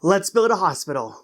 Let's build a hospital.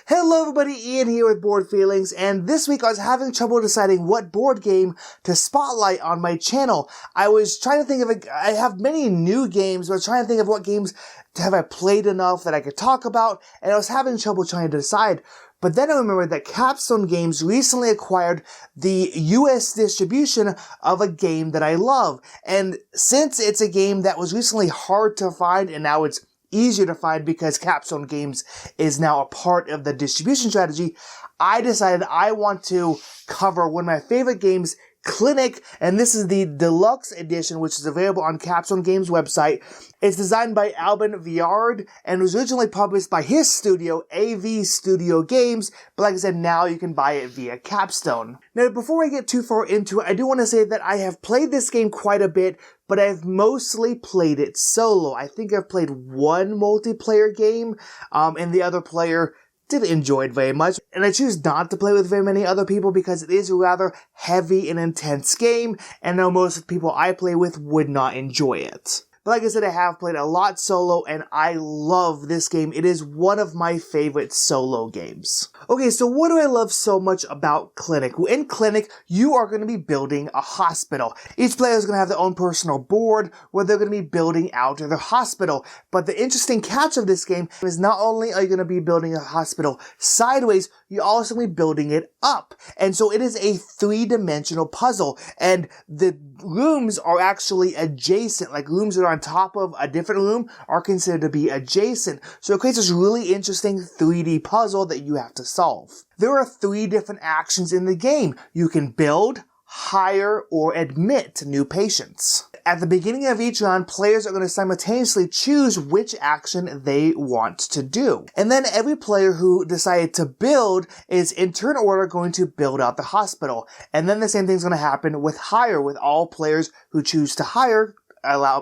Hello everybody, Ian here with Board Feelings, and this week I was having trouble deciding what board game to spotlight on my channel. I was trying to think of I have many new games, but I was trying to think of what games have I played enough that I could talk about, and I was having trouble trying to decide. But then I remembered that Capstone Games recently acquired the US distribution of a game that I love. And since it's a game that was recently hard to find and now it's easier to find because Capstone Games is now a part of the distribution strategy, I decided I want to cover one of my favorite games, Clinic, and this is the deluxe edition, which is available on Capstone Games website. It's designed by Alban Viard and was originally published by his studio, AV Studio Games, but like I said, now you can buy it via Capstone. Now, before I get too far into it, I do want to say that I have played this game quite a bit, but I've mostly played it solo. I think I've played one multiplayer game, and the other player didn't enjoy it very much, and I choose not to play with very many other people because it is a rather heavy and intense game, and I know most of the people I play with would not enjoy it. But like I said, I have played a lot solo, and I love this game. It is one of my favorite solo games. Okay, so what do I love so much about Clinic? Well, in Clinic, you are going to be building a hospital. Each player is going to have their own personal board where they're going to be building out their hospital. But the interesting catch of this game is not only are you going to be building a hospital sideways, you're also going to be building it up. And so it is a three-dimensional puzzle, and the rooms are actually adjacent. Like rooms that are on top of a different room are considered to be adjacent. So it creates this really interesting 3D puzzle that you have to solve. There are 3 different actions in the game. You can build, hire, or admit new patients. At the beginning of each round, players are going to simultaneously choose which action they want to do. And then every player who decided to build is in turn order going to build out the hospital. And then the same thing's going to happen with hire, with all players who choose to hire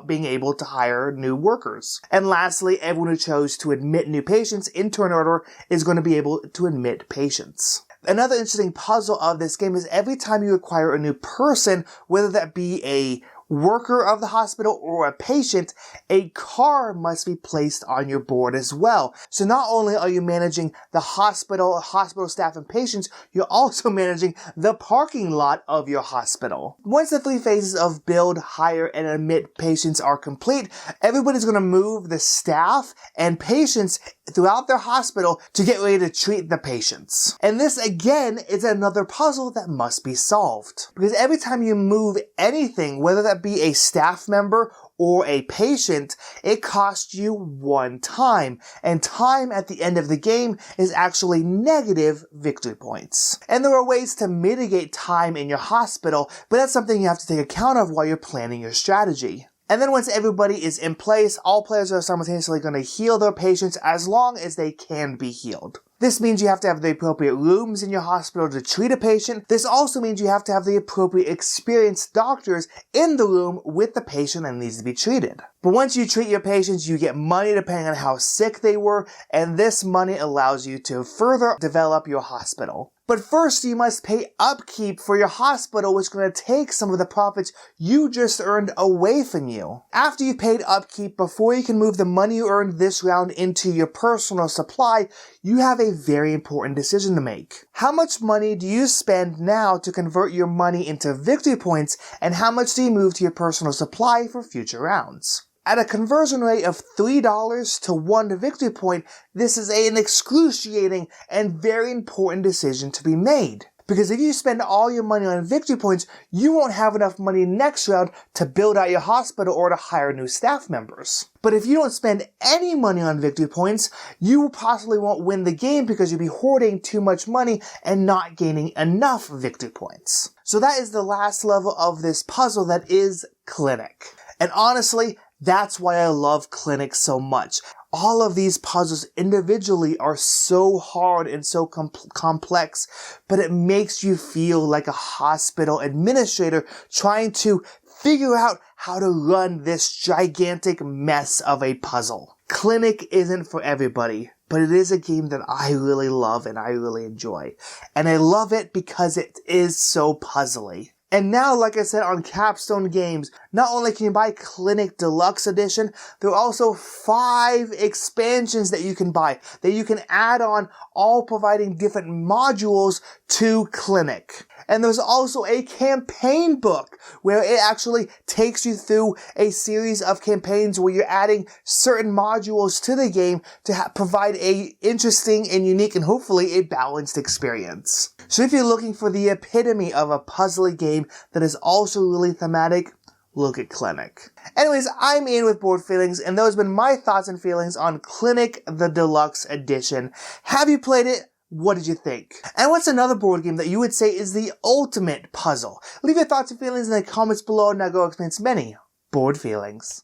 being able to hire new workers. And lastly, everyone who chose to admit new patients in turn order is going to be able to admit patients. Another interesting puzzle of this game is every time you acquire a new person, whether that be a worker of the hospital or a patient, a car must be placed on your board as well. So not only are you managing the hospital staff and patients, you're also managing the parking lot of your hospital. Once the 3 phases of build, hire, and admit patients are complete, everybody's going to move the staff and patients throughout their hospital to get ready to treat the patients. And this again is another puzzle that must be solved. Because every time you move anything, whether that be a staff member or a patient, it costs you 1 time. And time at the end of the game is actually negative victory points. And there are ways to mitigate time in your hospital, but that's something you have to take account of while you're planning your strategy. And then once everybody is in place, all players are simultaneously going to heal their patients as long as they can be healed. This means you have to have the appropriate rooms in your hospital to treat a patient. This also means you have to have the appropriate experienced doctors in the room with the patient that needs to be treated. But once you treat your patients, you get money depending on how sick they were, and this money allows you to further develop your hospital. But first, you must pay upkeep for your hospital, which is going to take some of the profits you just earned away from you. After you've paid upkeep, before you can move the money you earned this round into your personal supply, you have a very important decision to make. How much money do you spend now to convert your money into victory points, and how much do you move to your personal supply for future rounds? At a conversion rate of $3 to 1 victory point, this is an excruciating and very important decision to be made. Because if you spend all your money on victory points, you won't have enough money next round to build out your hospital or to hire new staff members. But if you don't spend any money on victory points, you possibly won't win the game because you'll be hoarding too much money and not gaining enough victory points. So that is the last level of this puzzle that is Clinic. And honestly, that's why I love Clinic so much. All of these puzzles individually are so hard and so complex, but it makes you feel like a hospital administrator trying to figure out how to run this gigantic mess of a puzzle. Clinic isn't for everybody, but it is a game that I really love and I really enjoy. And I love it because it is so puzzly. And now, like I said, on Capstone Games, not only can you buy Clinic Deluxe Edition, there are also 5 expansions that you can buy, that you can add on, all providing different modules to Clinic. And there's also a campaign book where it actually takes you through a series of campaigns where you're adding certain modules to the game to provide a interesting and unique and hopefully a balanced experience. So if you're looking for the epitome of a puzzly game that is also really thematic, look at Clinic. Anyways, I'm Ian with Board Feelings, and those have been my thoughts and feelings on Clinic the Deluxe Edition. Have you played it? What did you think? And what's another board game that you would say is the ultimate puzzle? Leave your thoughts and feelings in the comments below, and I'll go explain many board feelings.